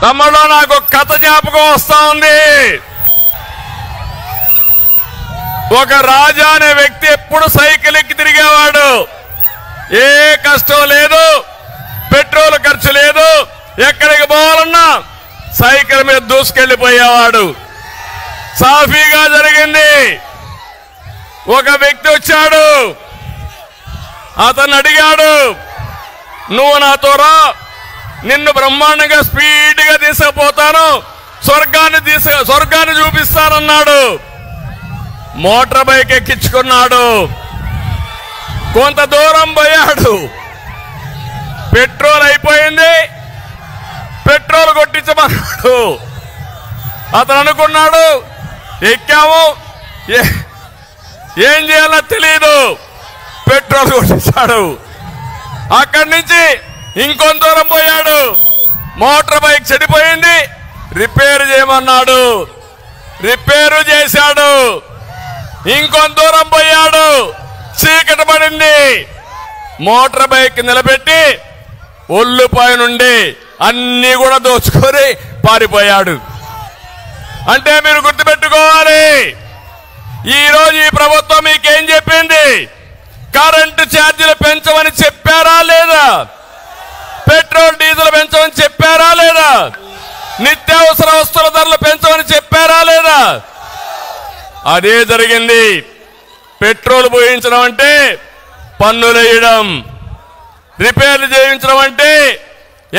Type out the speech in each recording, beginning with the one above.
తమ్ముడు నాకు కథ జ్ఞాపకం వస్తా ఉంది. ఒక రాజా అనే వ్యక్తి ఎప్పుడు సైకిల్ ఎక్కి తిరిగేవాడు. ఏ కష్టం లేదు, పెట్రోల్ ఖర్చు లేదు, ఎక్కడికి పోవాలన్నా సైకిల్ మీద దూసుకెళ్లిపోయేవాడు. సాఫీగా జరిగింది. ఒక వ్యక్తి వచ్చాడు, అతను అడిగాడు, నువ్వు నాతో రా, నిన్ను బ్రహ్మాండంగా స్పీడ్గా తీసుకుపోతాను, స్వర్గాన్ని చూపిస్తానన్నాడు. Motor bike ఎక్కించుకున్నాడు. కొంత దూరం పోయాడు, పెట్రోల్ అయిపోయింది, పెట్రోల్ కొట్టించమన్నాడు. అతను అనుకున్నాడు, ఎక్కాము, ఏం చేయాలో తెలియదు, పెట్రోల్ కొట్టించాడు. అక్కడి నుంచి ఇంకొంత దూరం పోయాడు, మోటార్ బైక్ చెడిపోయింది, రిపేర్ చేయమన్నాడు, రిపేరు చేశాడు. ఇంకొంత దూరం పోయాడు, చీకటి పడింది, మోటార్ బైక్ నిలబెట్టి ఒళ్ళుపై నుండి అన్ని కూడా దోచుకొని పారిపోయాడు. అంటే మీరు గుర్తుపెట్టుకోవాలి, ఈరోజు ఈ ప్రభుత్వం మీకేం చెప్పింది? కరెంటు ఛార్జీలు పెంచమని చెప్పారా లేదా? పెట్రోల్ డీజిల్ పెంచమని చెప్పారా లేదా? నిత్యావసర వస్తువుల ధరలు పెంచమని చెప్పారా లేదా? అదే జరిగింది. పెట్రోల్ పోయించడం అంటే పన్నులు వేయడం, రిపేర్లు చేయించడం అంటే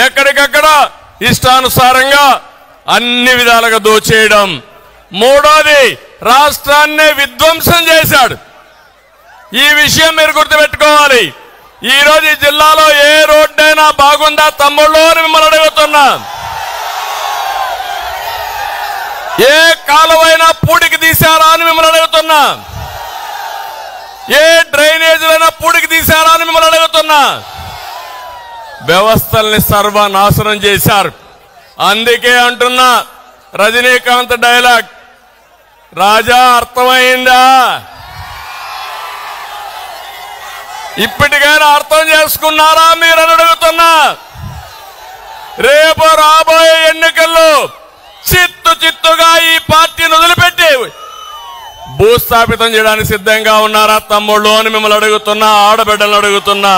ఎక్కడికక్కడ ఇష్టానుసారంగా అన్ని విధాలుగా దోచేయడం. మూడోది, రాష్ట్రాన్నే విధ్వంసం చేశాడు. ఈ విషయం మీరు గుర్తుపెట్టుకోవాలి. ఈ రోజు ఈ జిల్లాలో ఏ రోడ్డైనా బాగుందా తమ్ముళ్ళు అని మిమ్మల్ని అడుగుతున్నా. ఏ కాలువైనా పూడికి తీశారా అని మిమ్మల్ని అడుగుతున్నా. ఏ డ్రైనేజీలైనా పూడికి తీశారా అని మిమ్మల్ని అడుగుతున్నా. వ్యవస్థల్ని సర్వనాశనం చేశారు. అందుకే అంటున్నా, రజనీకాంత్ డైలాగ్, రాజా అర్థమైందా? ఇప్పటికైనా అర్థం చేసుకున్నారా మీరు అని అడుగుతున్నా. రేపు రాబోయే ఎన్నికల్లో చిత్తుగా ఈ పార్టీని వదిలిపెట్టి భూస్థాపితం చేయడానికి సిద్ధంగా ఉన్నారా తమ్ముళ్ళు అని మిమ్మల్ని అడుగుతున్నా, ఆడబిడ్డలను అడుగుతున్నా.